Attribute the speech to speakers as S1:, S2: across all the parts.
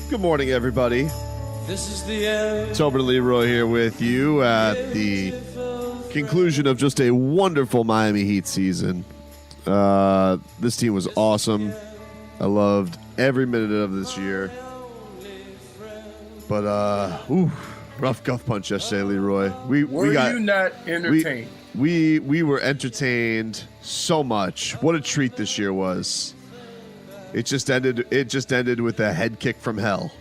S1: Good morning, everybody.
S2: This is the end.
S1: Tobin Leroy here with you at the conclusion of just a wonderful Miami Heat season. This team was awesome. I loved every minute of this year. But, rough guff punch yesterday, Leroy.
S3: Were you not entertained?
S1: We were entertained so much. What a treat this year was. It just ended with a head kick from hell.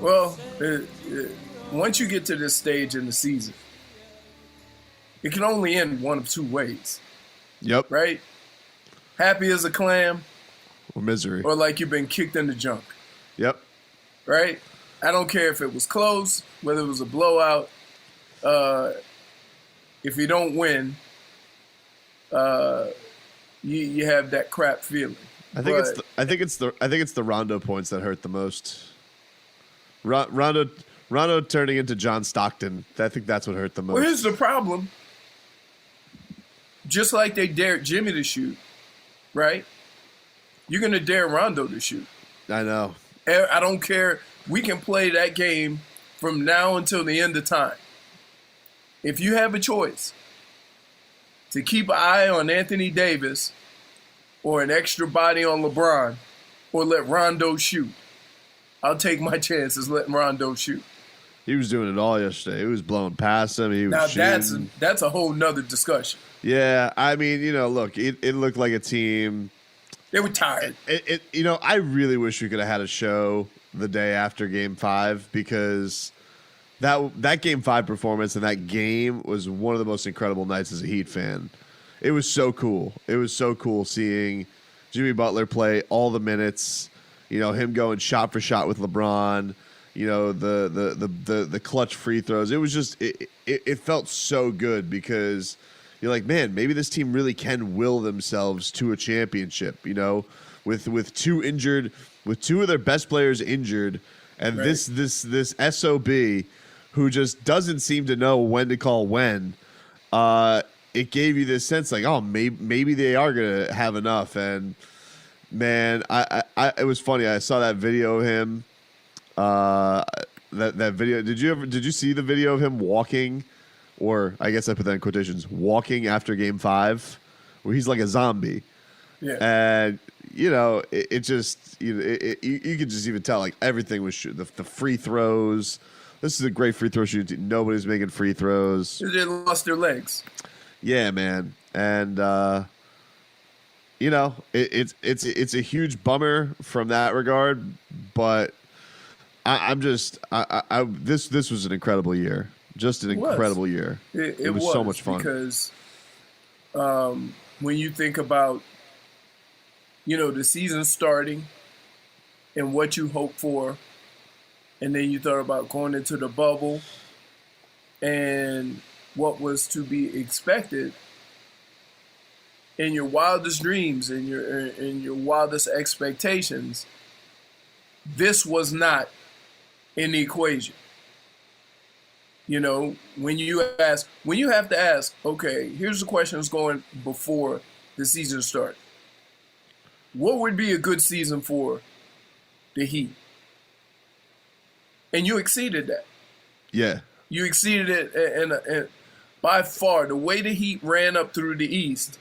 S3: Well, once you get to this stage in the season, it can only end one of two ways.
S1: Yep.
S3: Right? Happy as a clam.
S1: Or misery.
S3: Or like you've been kicked in the junk.
S1: Yep.
S3: Right? I don't care if it was close, whether it was a blowout. If you don't win, you have that crap feeling.
S1: I think it's the Rondo points that hurt the most. Rondo turning into John Stockton. I think that's what hurt the most.
S3: Well, here's the problem. Just like they dared Jimmy to shoot, right? You're going to dare Rondo to shoot.
S1: I know.
S3: I don't care. We can play that game from now until the end of time. If you have a choice to keep an eye on Anthony Davis or an extra body on LeBron or let Rondo shoot, I'll take my chances letting Rondo shoot.
S1: He was doing it all yesterday. He was blowing past him. He was
S3: now
S1: shooting.
S3: that's a whole nother discussion.
S1: Yeah, I mean, look, it looked like a team.
S3: They were tired.
S1: I really wish we could have had a show the day after Game 5 because that Game 5 performance and that game was one of the most incredible nights as a Heat fan. It was so cool. It was so cool seeing Jimmy Butler play all the minutes. Him going shot for shot with LeBron. The clutch free throws. It was just it felt so good because you're like, man, maybe this team really can will themselves to a championship. With two of their best players injured, and
S3: right.
S1: this SOB who just doesn't seem to know when to call when. It gave you this sense like, oh, maybe they are gonna have enough. And man, it was funny. I saw that video of him. That video. Did you see the video of him walking, or I guess I put that in quotations, walking after Game 5, where he's like a zombie.
S3: Yeah.
S1: And it just you could just even tell like everything was the free throws. This is a great free throw shoot. Nobody's making free throws.
S3: They lost their legs.
S1: Yeah, man, and it's a huge bummer from that regard. But this was an incredible year, just an incredible year. It was so much fun
S3: because when you think about the season starting and what you hope for, and then you thought about going into the bubble and what was to be expected in your wildest dreams and your wildest expectations, this was not in the equation. When you have to ask, okay, here's the questions going before the season started. What would be a good season for the Heat? And you exceeded that.
S1: Yeah.
S3: You exceeded it, and by far, the way the Heat ran up through the East,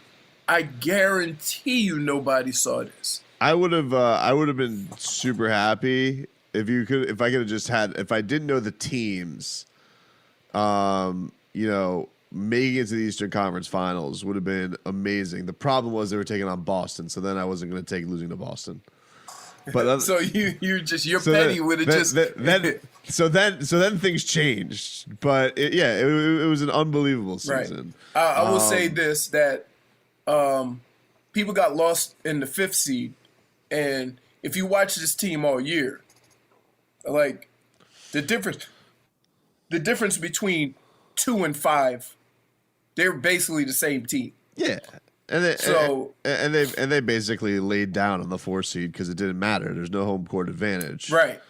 S3: I guarantee you nobody saw this.
S1: I would have been super happy if I could have just if I didn't know the teams, making it to the Eastern Conference Finals would have been amazing. The problem was they were taking on Boston, so then I wasn't going to take losing to Boston. But
S3: so you're petty with it.
S1: So then things changed. But it was an unbelievable season.
S3: Right. I will say this, that people got lost in the 5th seed, and if you watch this team all year, like the difference between 2 and 5, they're basically the same team.
S1: Yeah. And they basically laid down on the 4 seed because it didn't matter. There's no home court advantage.
S3: Right.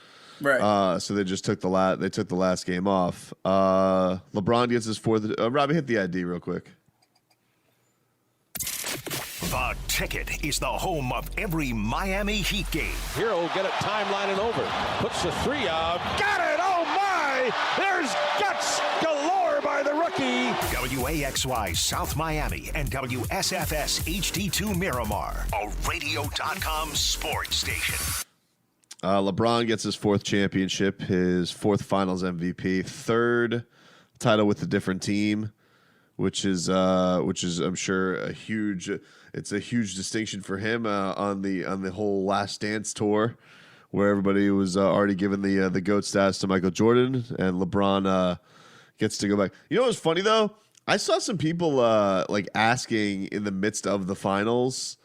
S1: So they just took the last game off. LeBron gets his 4th. Robbie, hit the ID real quick.
S4: The Ticket is the home of every Miami Heat game.
S5: Hero will get it timeline and over. Puts the three out. Got it! Oh my! There's guts galore by the rookie.
S4: WAXY South Miami and WSFS HD2 Miramar, a radio.com sports station.
S1: LeBron gets his 4th championship, his 4th Finals MVP, 3rd title with a different team, which is I'm sure a huge distinction for him on the whole Last Dance tour, where everybody was already given the GOAT status to Michael Jordan, and LeBron gets to go back. You know what's funny though? I saw some people like asking in the midst of the finals.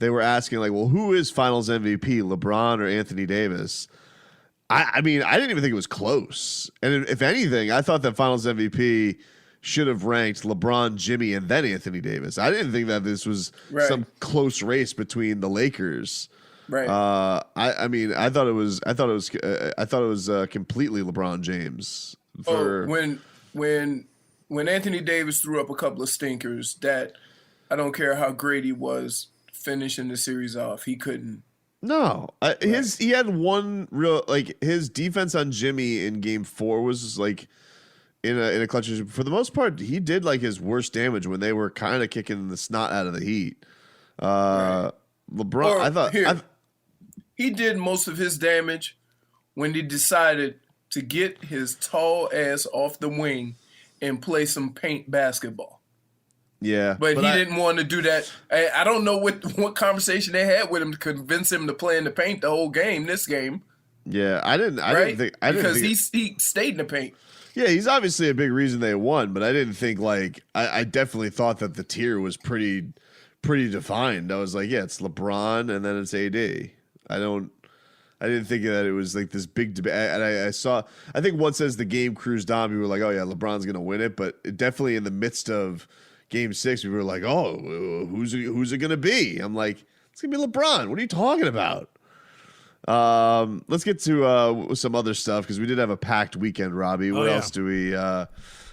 S1: They were asking like, well, who is Finals MVP, LeBron or Anthony Davis? I mean, I didn't even think it was close. And if anything, I thought that Finals MVP should have ranked LeBron, Jimmy, and then Anthony Davis. I didn't think that this was some close race between the Lakers.
S3: Right.
S1: I mean, I thought it was completely LeBron James.
S3: When Anthony Davis threw up a couple of stinkers, that I don't care how great he was finishing the series off, he couldn't.
S1: No, he had one real, like, his defense on Jimmy in Game 4 was like in a clutch. For the most part, he did like his worst damage when they were kind of kicking the snot out of the Heat. LeBron,
S3: he did most of his damage when he decided to get his tall ass off the wing and play some paint basketball.
S1: Yeah,
S3: but he didn't want to do that. I don't know what conversation they had with him to convince him to play in the paint the whole game. This game.
S1: Yeah, I didn't think
S3: he stayed in the paint.
S1: Yeah, he's obviously a big reason they won, but I didn't think like I definitely thought that the tier was pretty defined. I was like, yeah, it's LeBron and then it's AD. I didn't think that it was like this big debate. And I think once as the game cruised on, we were like, oh yeah, LeBron's gonna win it. But definitely in the midst of Game 6, we were like, oh, who's it going to be? I'm like, it's going to be LeBron. What are you talking about? Let's get to some other stuff because we did have a packed weekend, Robbie. What else do we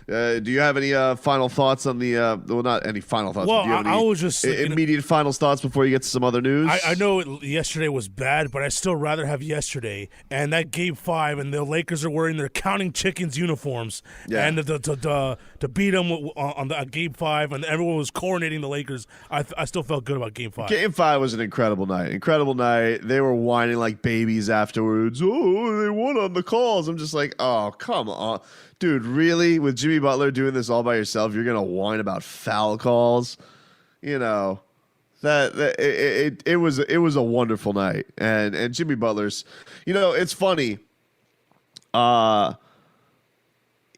S1: do you have any final thoughts on the well, not any final thoughts.
S6: Well,
S1: do you have
S6: I was just
S1: immediate final thoughts before you get to some other news?
S6: I know yesterday was bad, but I still rather have yesterday. And that Game 5, and the Lakers are wearing their Counting Chickens uniforms, and to beat them on the Game 5, and everyone was coronating the Lakers. I still felt good about Game 5.
S1: Game 5 was an incredible night. Incredible night. They were whining like babies afterwards. Oh, they won on the calls. I'm just like, oh, come on. Dude, really? With Jimmy Butler doing this all by yourself, you're gonna whine about foul calls? You know, it was a wonderful night, and Jimmy Butler's. You know, it's funny.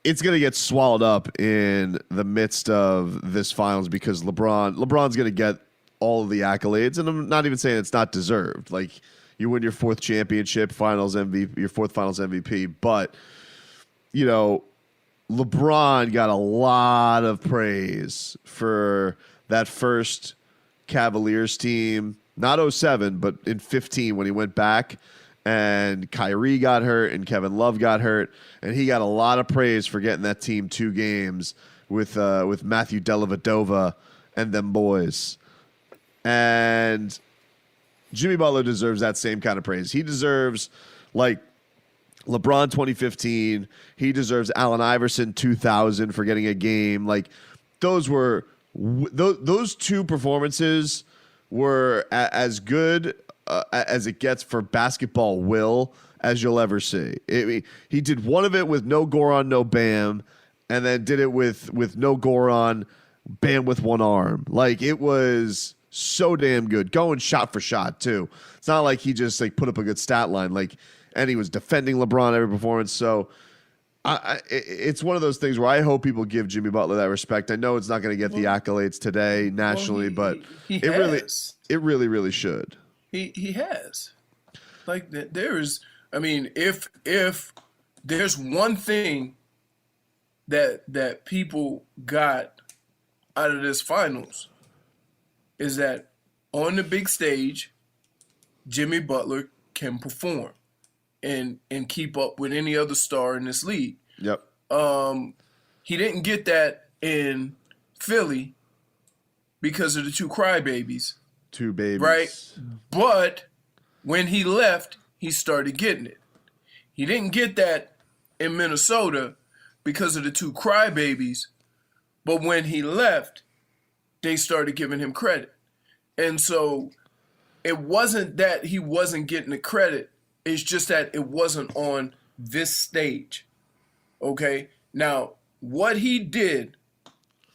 S1: It's gonna get swallowed up in the midst of this finals because LeBron's gonna get all of the accolades, and I'm not even saying it's not deserved. Like, you win your 4th championship, Finals MVP, your 4th Finals MVP, but you know, LeBron got a lot of praise for that first Cavaliers team, not 07, but in 15 when he went back and Kyrie got hurt and Kevin Love got hurt, and he got a lot of praise for getting that team 2 games with Matthew Dellavedova and them boys. And Jimmy Butler deserves that same kind of praise. He deserves, like, LeBron 2015, he deserves Allen Iverson 2000 for getting a game. Like, those 2 performances were as good as it gets for basketball will as you'll ever see. He did one of it with no Goran, no Bam, and then did it with no Goran, Bam with one arm. Like, it was so damn good, going shot for shot too. It's not like he just like put up a good stat line. Like, and he was defending LeBron every performance. So it's one of those things where I hope people give Jimmy Butler that respect. I know it's not going to get the accolades today nationally, but it really should.
S3: He has. Like, there's, I mean, if there's one thing that people got out of this finals, is that on the big stage, Jimmy Butler can perform and keep up with any other star in this league.
S1: Yep.
S3: He didn't get that in Philly, because of the two crybabies,
S1: Two babies.
S3: right? But when he left, he started getting it. He didn't get that in Minnesota because of the two crybabies, but when he left, they started giving him credit. And so it wasn't that he wasn't getting the credit. It's just that it wasn't on this stage. Okay? Now, what he did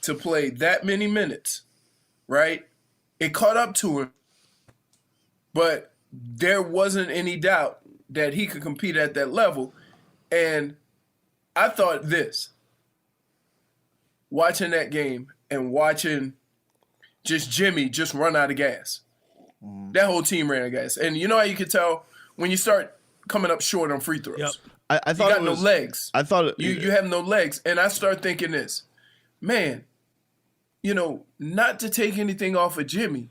S3: to play that many minutes, right? It caught up to him, but there wasn't any doubt that he could compete at that level. And I thought this, watching that game and watching just Jimmy just run out of gas. That whole team ran out of gas. And you know how you could tell when you start coming up short on free throws?
S6: Yep.
S1: I thought
S3: you got no legs.
S1: I thought
S3: you have no legs. And I start thinking this, man, you know, not to take anything off of Jimmy,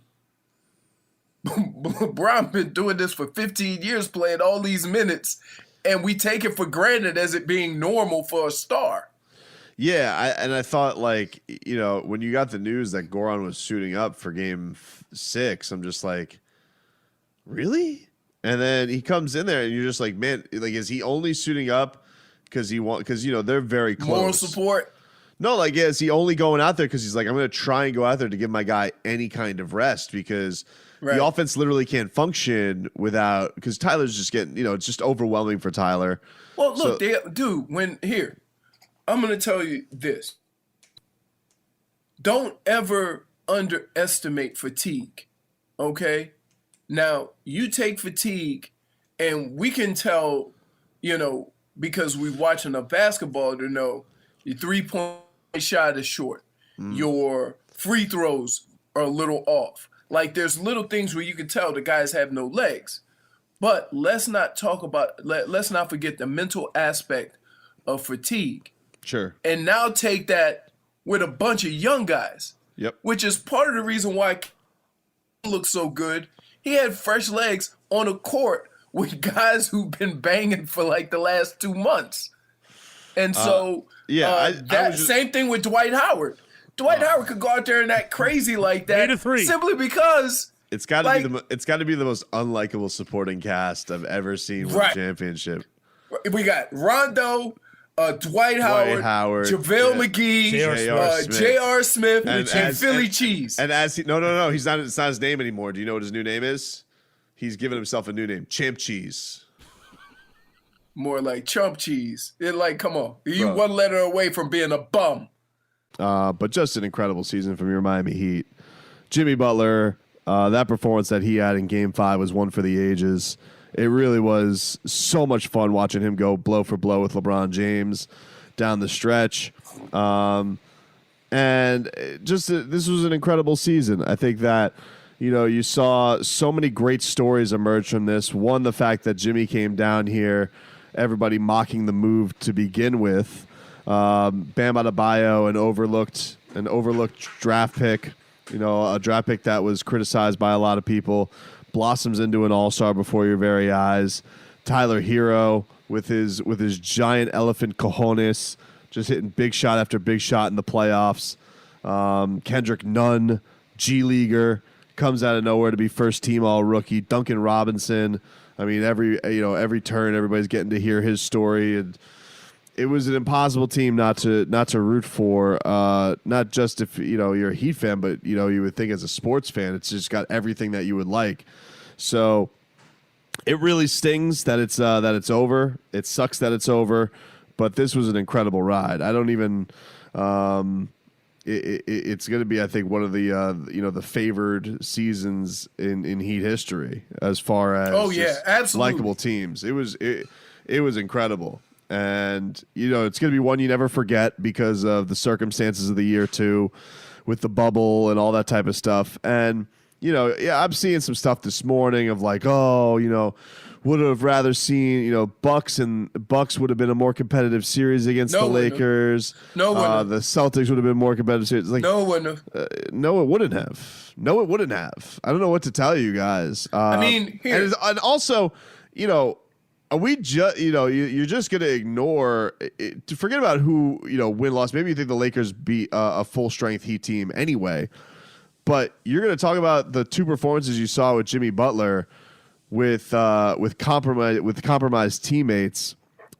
S3: LeBron been doing this for 15 years, playing all these minutes, and we take it for granted as it being normal for a star.
S1: Yeah, I thought, like, you know, when you got the news that Goran was suiting up for Game 6, I'm just like, really? And then he comes in there, and you're just like, man, like, is he only suiting up because he want? Because you know they're very close.
S3: Moral support.
S1: No, like, is he only going out there because he's like, I'm going to try and go out there to give my guy any kind of rest because the offense literally can't function without, because Tyler's just getting, you know, it's just overwhelming for Tyler.
S3: Well, look, I'm going to tell you this. Don't ever underestimate fatigue, okay? Now, you take fatigue, and we can tell, you know, because we're watching a basketball to know your three-point shot is short. Your free throws are a little off. Like, there's little things where you can tell the guys have no legs. But let's not forget the mental aspect of fatigue.
S1: Sure.
S3: And now take that with a bunch of young guys.
S1: Yep.
S3: Which is part of the reason why he looks so good. He had fresh legs on a court with guys who've been banging for like the last 2 months. And so same thing with Dwight Howard. Dwight Howard could go out there and act crazy like that
S6: 8-3.
S3: simply because
S1: it's got to be the most unlikable supporting cast I've ever seen with a championship.
S3: We got Rondo, Dwight Howard, JaVale McGee, J.R. Smith, and Philly Cheese.
S1: And as he, no, he's not. It's not his name anymore. Do you know what his new name is? He's given himself a new name, Champ Cheese.
S3: More like Chump Cheese. Come on, you one letter away from being a bum.
S1: But just an incredible season from your Miami Heat. Jimmy Butler, that performance that he had in Game 5 was one for the ages. It really was so much fun watching him go blow for blow with LeBron James down the stretch. And this was an incredible season. I think that, you know, you saw so many great stories emerge from this. One, the fact that Jimmy came down here, everybody mocking the move to begin with. Bam Adebayo, an overlooked draft pick, you know, a draft pick that was criticized by a lot of people, blossoms into an all-star before your very eyes. Tyler Hero with his giant elephant cojones, just hitting big shot after big shot in the playoffs. Kendrick Nunn, G-leaguer, comes out of nowhere to be first team all-rookie. Duncan Robinson. I mean, every turn, everybody's getting to hear his story, and it was an impossible team not to root for. Not just if you're a Heat fan, but you would think as a sports fan, it's just got everything that you would like. So it really stings that it's over. It sucks that it's over, but this was an incredible ride. I don't even. It's going to be, I think, one of the the favored seasons in Heat history as far as
S3: absolutely
S1: likable teams. It was incredible. And, it's going to be one you never forget because of the circumstances of the year, too, with the bubble and all that type of stuff. And, I'm seeing some stuff this morning of like, would have rather seen, Bucks would have been a more competitive series against the Lakers.
S3: The
S1: Celtics would have been more competitive series. Like,
S3: no, it wouldn't have.
S1: No, it wouldn't have. No, it wouldn't have. I don't know what to tell you guys. And also, are we just, you're just going to ignore, to forget about who, win-loss. Maybe you think the Lakers beat a full-strength Heat team anyway. But you're going to talk about the two performances you saw with Jimmy Butler with compromised teammates,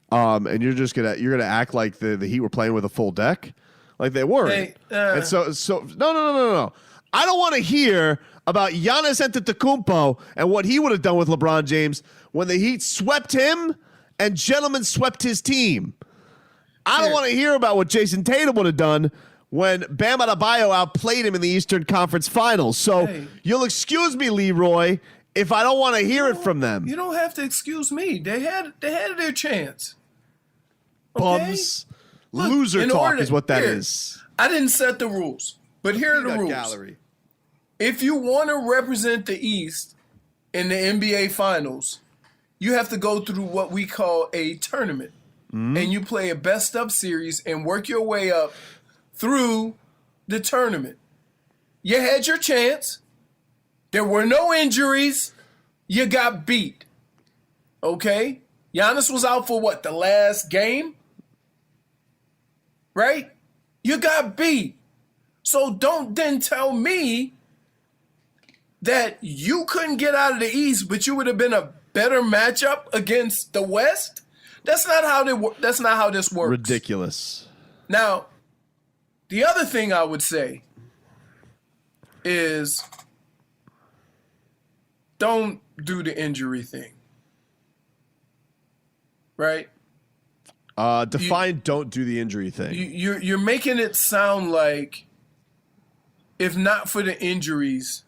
S1: and you're gonna act like the Heat were playing with a full deck, like they weren't.
S3: Hey,
S1: and so no. I don't want to hear about Giannis Antetokounmpo and what he would have done with LeBron James when the Heat swept him and gentlemen swept his team. I don't want to hear about what Jason Tatum would have done when Bam Adebayo outplayed him in the Eastern Conference Finals. So you'll excuse me, Leroy, if I don't want to hear it from them.
S3: You don't have to excuse me. They had their chance.
S1: Bums.
S3: Look,
S1: loser talk is what that is.
S3: I didn't set the rules, but here are the rules.
S1: Gallery.
S3: If you want to represent the East in the NBA Finals, you have to go through what we call a tournament. And you play a best-of series and work your way up through the tournament. You had your chance. There were no injuries. You got beat. Okay? Giannis was out for what, the last game? Right? You got beat. So don't then tell me that you couldn't get out of the East, but you would have been a better matchup against the West. That's not how this works.
S1: Ridiculous.
S3: Now, the other thing I would say is don't do the injury thing. Right?
S1: Don't do the injury thing.
S3: You're making it sound like if not for the injuries,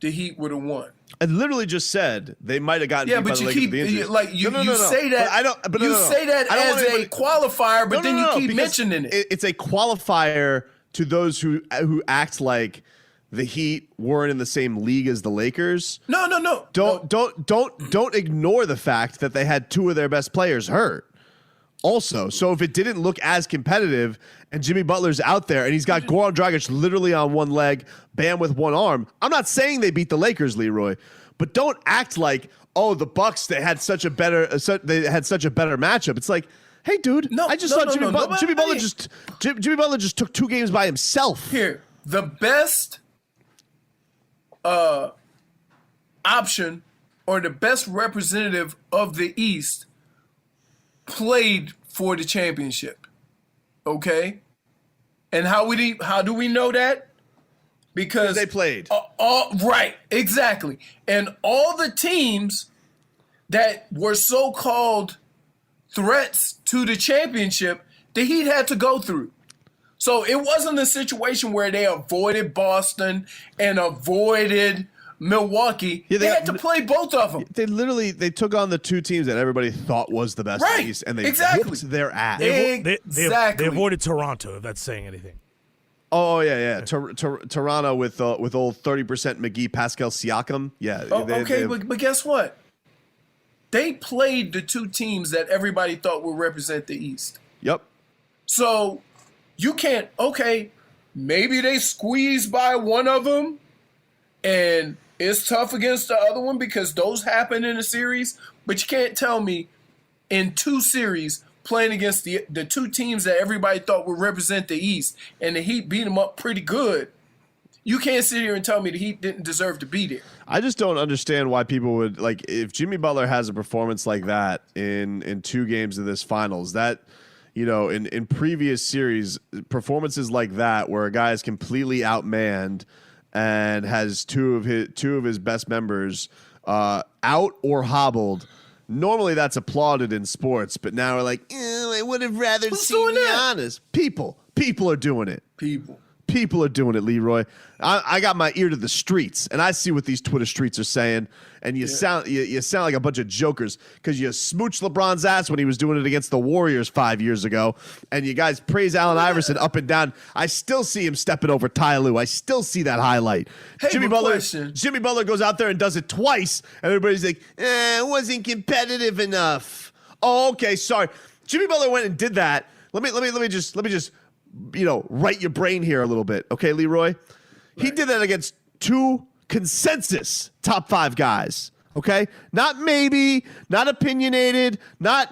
S3: the Heat would have won.
S1: I literally just said they might have gotten beat by the Lakers with the injuries.
S3: You say that as a qualifier, but then you keep mentioning it.
S1: It's a qualifier to those who act like the Heat weren't in the same league as the Lakers.
S3: No.
S1: Don't ignore the fact that they had two of their best players hurt. Also, so if it didn't look as competitive and Jimmy Butler's out there and he's got Goran Dragic literally on one leg, Bam with one arm, I'm not saying they beat the Lakers, Leroy, but don't act like, oh, the Bucks they had such a better matchup. It's like, hey, dude, Jimmy Butler just took two games by himself.
S3: Here, the best option or the best representative of the East played for the championship, okay? And how do we know that? Because
S1: they played.
S3: Right, exactly. And all the teams that were so-called threats to the championship, the Heat had to go through. So it wasn't a situation where they avoided Boston and avoided Milwaukee. Yeah, they had to play both of them.
S1: They took on the two teams that everybody thought was the best in the East, and they whooped their ass.
S6: They avoided Toronto, if that's saying anything.
S1: Oh yeah. Toronto with old 30% McGee, Pascal Siakam. Yeah.
S3: But guess what? They played the two teams that everybody thought would represent the East.
S1: Yep.
S3: So you can't. Okay, maybe they squeezed by one of them, and it's tough against the other one because those happen in a series. But you can't tell me in two series playing against the two teams that everybody thought would represent the East and the Heat beat them up pretty good. You can't sit here and tell me the Heat didn't deserve to be there.
S1: I just don't understand why people would like if Jimmy Butler has a performance like that in two games of this finals. That in previous series performances like that where a guy is completely outmanned and has two of his best members out or hobbled. Normally that's applauded in sports, but now we're like, I would have rather seen Giannis. People are doing it. People are doing it, Leroy. I got my ear to the streets, and I see what these Twitter streets are saying. And you sound like a bunch of jokers because you smooched LeBron's ass when he was doing it against the Warriors 5 years ago, and you guys praise Allen Iverson up and down. I still see him stepping over Ty Lue. I still see that highlight.
S3: Hey,
S1: Jimmy Butler goes out there and does it twice, and everybody's like, it wasn't competitive enough. Oh, okay, sorry. Jimmy Butler went and did that. Let me just right your brain here a little bit, okay, Leroy? Right. He did that against two consensus top 5 guys, okay? Not maybe, not opinionated, not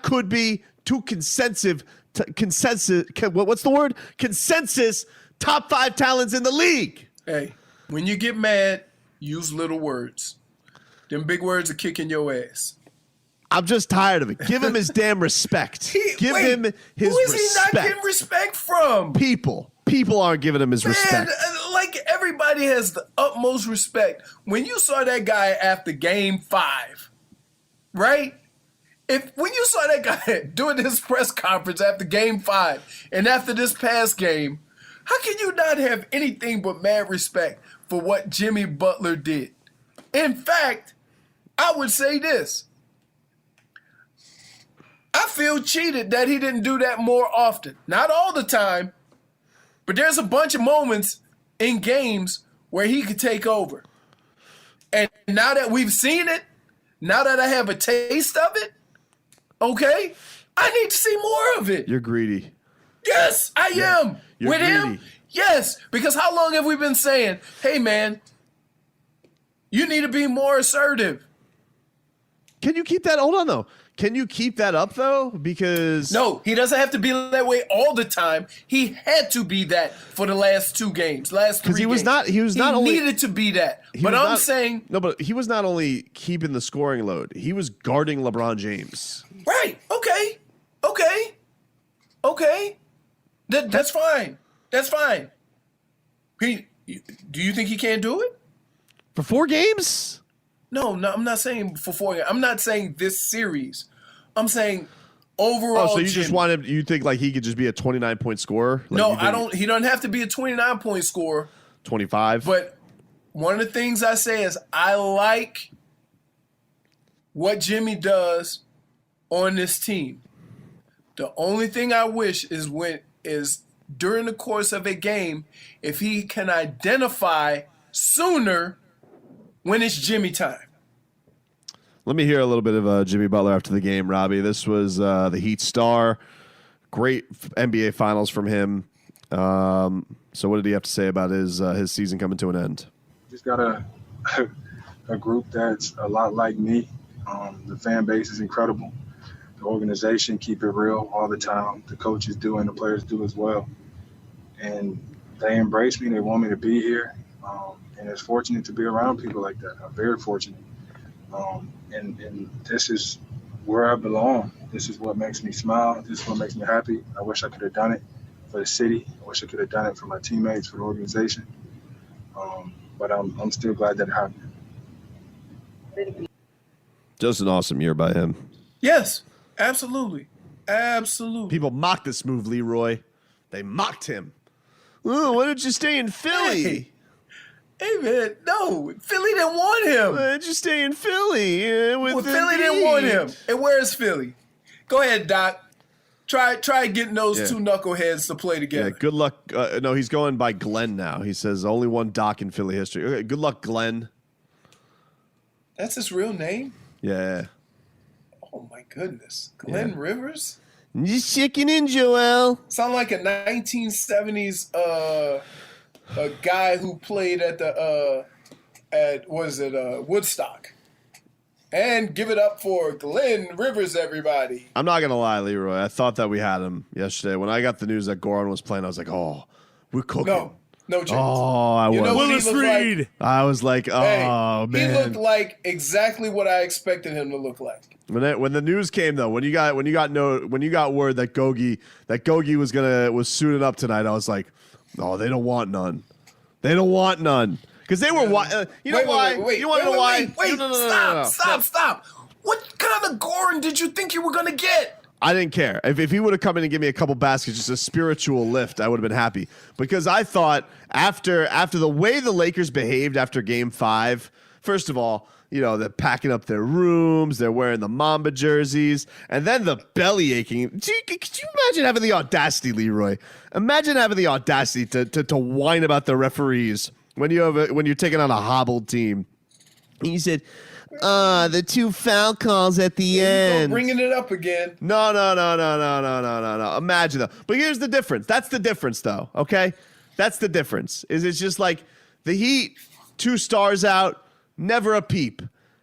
S1: could be, two consensus. What's the word? Consensus top 5 talents in the league.
S3: Hey, when you get mad, use little words. Them big words are kicking your ass.
S1: I'm just tired of it. Give him his damn respect. Give him his
S3: who is
S1: respect.
S3: he not getting respect from?
S1: People aren't giving him his respect.
S3: Like everybody has the utmost respect. When you saw that guy after Game 5, right? When you saw that guy doing this press conference after Game 5 and after this past game, how can you not have anything but mad respect for what Jimmy Butler did? In fact, I would say this. I feel cheated that he didn't do that more often. Not all the time, but there's a bunch of moments in games where he could take over. And now that we've seen it, now that I have a taste of it, okay, I need to see more of it.
S1: You're greedy.
S3: Yes, I am.
S1: You're
S3: With
S1: greedy.
S3: him, yes. Because how long have we been saying, hey, man, you need to be more assertive?
S1: Can you keep that? Hold on, though. Can you keep that up, though? Because
S3: No, he doesn't have to be that way all the time. He had to be that for the last 2 games, last 3 games.
S1: he was not only
S3: needed to be that. But I'm saying,
S1: no, but he was not only keeping the scoring load, he was guarding LeBron James.
S3: right, okay. That's fine. That's fine. Do you think he can't do it?
S1: For 4 games?
S3: No, I'm not saying for 4 games. I'm not saying this series. I'm saying overall.
S1: Oh, so you just want him? You think like he could just be a 29-point scorer? Like
S3: No, I don't. He doesn't have to be a 29-point scorer.
S1: 25.
S3: But one of the things I say is I like what Jimmy does on this team. The only thing I wish is during the course of a game, if he can identify sooner when it's Jimmy time.
S1: Let me hear a little bit of Jimmy Butler after the game, Robbie. This was the Heat star. Great NBA Finals from him. So what did he have to say about his season coming to an end?
S7: Just got a group that's a lot like me. The fan base is incredible. The organization keep it real all the time. The coaches do and the players do as well. And they embrace me. They want me to be here. And it's fortunate to be around people like that. I'm very fortunate. And this is where I belong. This is what makes me smile. This is what makes me happy. I wish I could have done it for the city. I wish I could have done it for my teammates, for the organization. But I'm still glad that it happened.
S1: Just an awesome year by him.
S3: Yes, absolutely. Absolutely.
S1: People mocked this move, Leroy. They mocked him. Oh, why don't you stay in Philly?
S3: Hey, man, no. Philly didn't want him.
S1: Why don't you stay in Philly?
S3: Philly didn't want him. And where's Philly? Go ahead, Doc. Try getting those 2 knuckleheads to play together.
S1: Yeah, good luck. No, he's going by Glenn now. He says only one Doc in Philly history. Okay, good luck, Glenn.
S3: That's his real name?
S1: Yeah.
S3: Oh, my goodness. Glenn Rivers?
S1: Just checking in, Joel.
S3: Sound like a 1970s a guy who played at the Woodstock. And give it up for Glenn Rivers, everybody.
S1: I'm not gonna lie, Leroy. I thought that we had him yesterday. When I got the news that Goran was playing, I was like, "Oh, we're cooking."
S3: No chance.
S1: Oh, I was.
S3: You know what he
S6: Willis
S3: looked
S6: Reed.
S3: like?
S1: I was like, "Oh,
S3: He
S1: man."
S3: looked like exactly what I expected him to look like.
S1: When the news came though, when you got word that Gogi was suiting up tonight, I was like, "Oh, they don't want none. They don't want none." Because they were, you know why? You want to know why?
S3: Stop. What kind of Goran did you think you were going to get?
S1: I didn't care. If he would have come in and given me a couple baskets, just a spiritual lift, I would have been happy. Because I thought after the way the Lakers behaved after Game 5, first of all, you know, they're packing up their rooms, they're wearing the Mamba jerseys, and then the belly aching. Could you imagine having the audacity, Leroy? Imagine having the audacity to whine about the referees when you're taking on a hobbled team. And you said, the 2 foul calls at the end.
S3: Bringing it up again.
S1: No. Imagine though. But here's the difference. That's the difference, though. Okay, that's the difference. It's just like the Heat, 2 stars out, never a peep.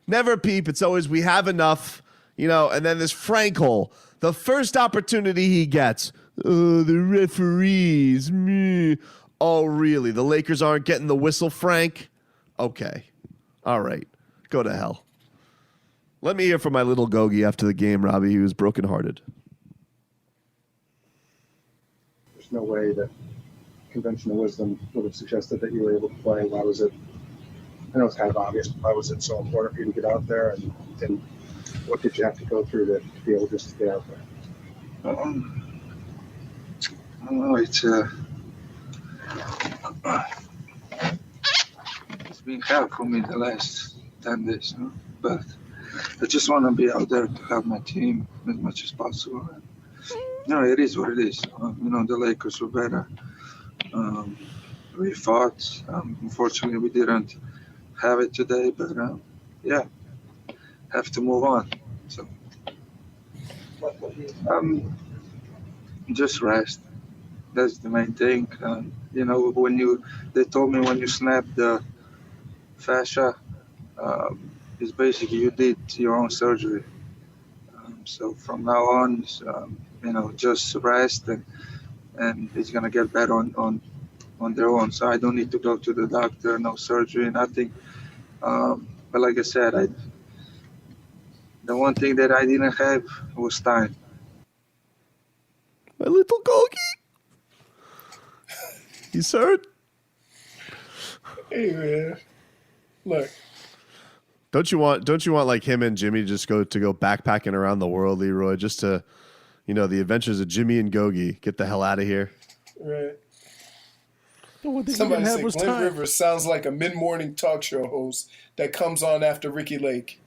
S1: It's always we have enough, you know. And then this Frank hole, the first opportunity he gets, the referees, me. Oh, really? The Lakers aren't getting the whistle, Frank? Okay. All right. Go to hell. Let me hear from my little Gogi after the game, Robbie. He was brokenhearted.
S7: There's no way that conventional wisdom would have suggested that you were able to play. Why was it? I know it's kind of obvious, but why was it so important for you to get out there? And what did you have to go through to be able just to get out there?
S8: I don't know. It's been hard for me the last 10 days, but I just want to be out there to help my team as much as possible. It is what it is. The Lakers were better. We fought. Unfortunately, we didn't have it today, but have to move on. So, just rest. That's the main thing. They told me when you snap the fascia, it's basically you did your own surgery. So from now on, just rest and it's gonna get better on their own. So I don't need to go to the doctor, no surgery, nothing. But like I said, the one thing that I didn't have was time.
S1: My little Gogi. He's hurt.
S3: Hey man, look.
S1: Don't you want like him and Jimmy just go backpacking around the world, Leroy, just to, the adventures of Jimmy and Gogi. Get the hell out of here.
S3: Right.
S6: Somebody
S3: Somebody said Glenn Rivers sounds like a mid-morning talk show host that comes on after Ricky Lake.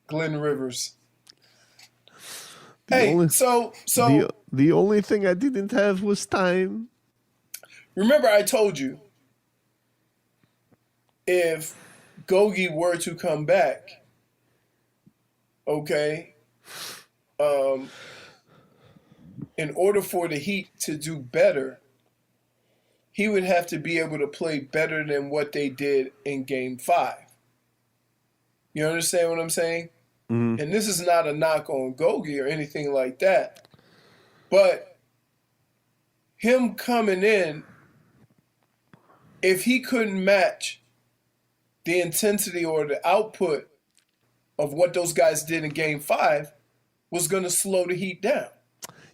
S3: Glenn Rivers.
S1: The only thing I didn't have was time.
S3: Remember I told you, if Gogi were to come back, okay, in order for the Heat to do better, he would have to be able to play better than what they did in Game 5. You understand what I'm saying? Mm-hmm. And this is not a knock on Gogi or anything like that. But him coming in, if he couldn't match the intensity or the output of what those guys did in Game 5, was going to slow the Heat down.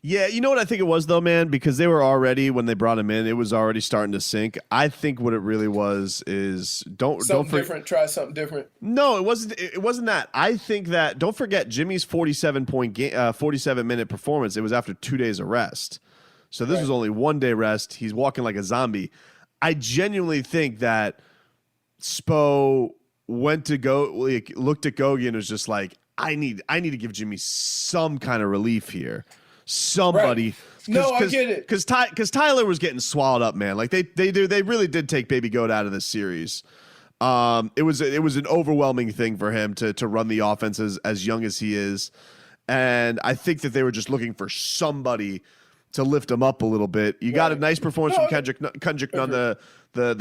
S1: Yeah, you know what I think it was, though, man? Because they were already, when they brought him in, it was already starting to sink. I think what it really was is
S3: try something different.
S1: No, it wasn't that. I think that, don't forget, Jimmy's 47-minute performance, it was after 2 days of rest. So this was only 1 day rest. He's walking like a zombie. I genuinely think that Spo looked at Gogi and was just like, I need to give Jimmy some kind of relief here. Somebody.
S3: Right. No, I get it.
S1: Because Tyler was getting swallowed up, man. Like they really did take Baby Goat out of this series. It was an overwhelming thing for him to run the offense as young as he is. And I think that they were just looking for somebody to lift him up a little bit. You got a nice performance from Kendrick on the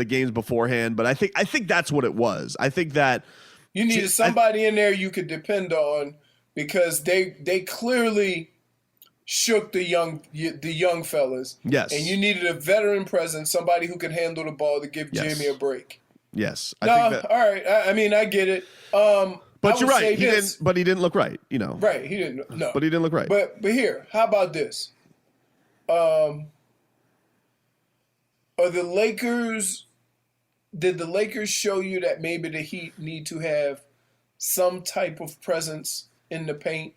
S1: games beforehand, but I think that's what it was. I think that
S3: you needed somebody in there you could depend on, because they clearly shook the young fellas.
S1: Yes.
S3: And you needed a veteran presence, somebody who could handle the ball to give Jimmy a break.
S1: Yes.
S3: I think that, all right. I mean, I get it.
S1: But you're right. He didn't look right,
S3: Right. He didn't. No.
S1: But he didn't look right.
S3: But here, how about this? Did the Lakers show you that maybe the Heat need to have some type of presence in the paint?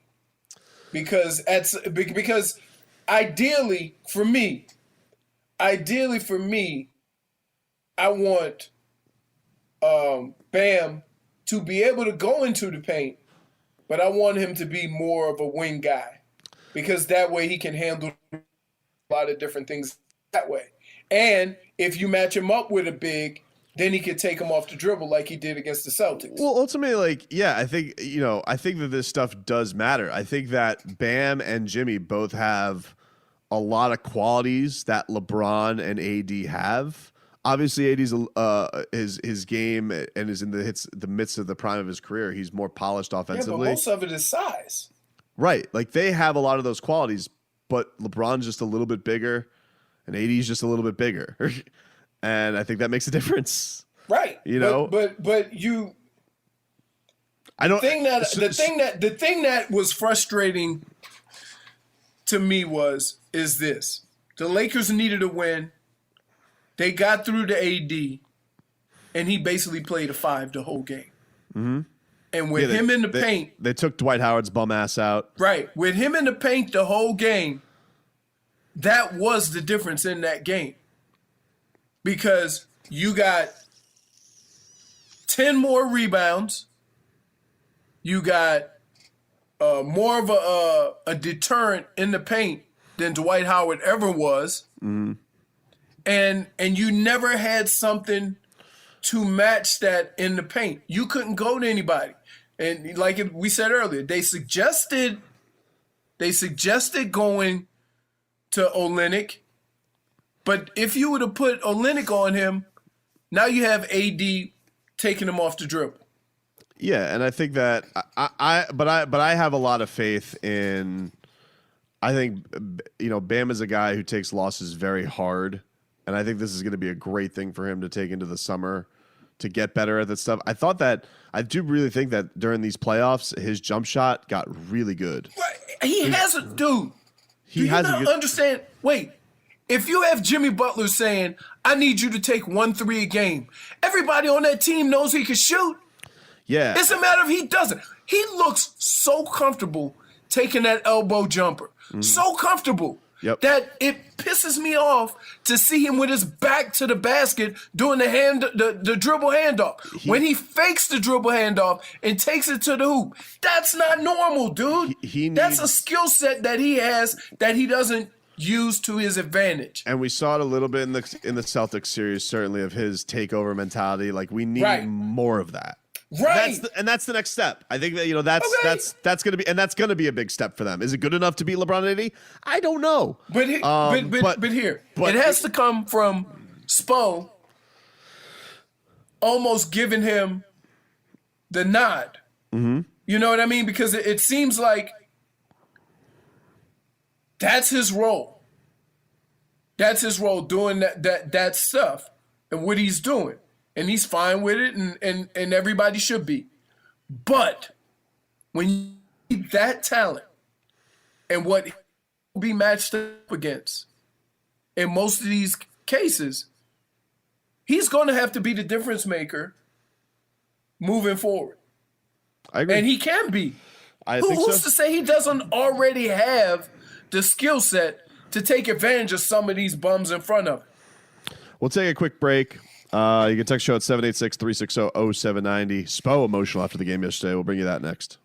S3: Because ideally for me, I want Bam to be able to go into the paint, but I want him to be more of a wing guy, because that way he can handle a lot of different things that way. And if you match him up with a big, then he could take him off the dribble like he did against the Celtics.
S1: Well, ultimately, I think that this stuff does matter. I think that Bam and Jimmy both have a lot of qualities that LeBron and AD have. Obviously, AD's his game and is in the midst of the prime of his career. He's more polished offensively.
S3: Yeah, but most of it is size.
S1: Right. Like, they have a lot of those qualities, but LeBron's just a little bit bigger. and AD is just a little bit bigger, and I think that makes a difference.
S3: Right.
S1: You know,
S3: but you.
S1: I don't.
S3: The thing that was frustrating to me is this: the Lakers needed a win. They got through to AD, and he basically played a 5 the whole game. Mm-hmm. And with him in the paint,
S1: they took Dwight Howard's bum ass out.
S3: Right, with him in the paint the whole game. That was the difference in that game, because you got 10 more rebounds. You got more of a deterrent in the paint than Dwight Howard ever was. Mm-hmm. And you never had something to match that in the paint. You couldn't go to anybody. And like we said earlier, they suggested going to Olynyk. But if you would have put Olynyk on him, now you have AD taking him off the dribble.
S1: Yeah, and I think that I have a lot of faith in. I think Bam is a guy who takes losses very hard, and I think this is going to be a great thing for him to take into the summer to get better at that stuff. I do really think that during these playoffs, his jump shot got really good.
S3: He has a dude. Do you not understand? Wait. If you have Jimmy Butler saying, "I need you to take 1 3 a game," everybody on that team knows he can shoot.
S1: Yeah.
S3: It's a matter of he doesn't. He looks so comfortable taking that elbow jumper. So comfortable that it pisses me off to see him with his back to the basket doing the dribble handoff. When he fakes the dribble handoff and takes it to the hoop, that's not normal, dude. That's a skill set that he has that he doesn't use to his advantage. And
S1: we saw it a little bit in the Celtics series, certainly, of his takeover mentality. Like, we need more of that.
S3: Right,
S1: that's the next step. I think that that's going to be a big step for them. Is it good enough to beat LeBron and AD? I don't know.
S3: But it has to come from Spo almost giving him the nod. Mm-hmm. You know what I mean? Because it seems like that's his role. That's his role, doing that stuff and what he's doing. And he's fine with it, and everybody should be. But when you need that talent and what he'll be matched up against, in most of these cases, he's going to have to be the difference maker moving forward.
S1: I agree.
S3: And he can be.
S1: Who's
S3: to say he doesn't already have the skill set to take advantage of some of these bums in front of him?
S1: We'll take a quick break. You can text show at 786-360-0790. Spo emotional after the game yesterday. We'll bring you that next.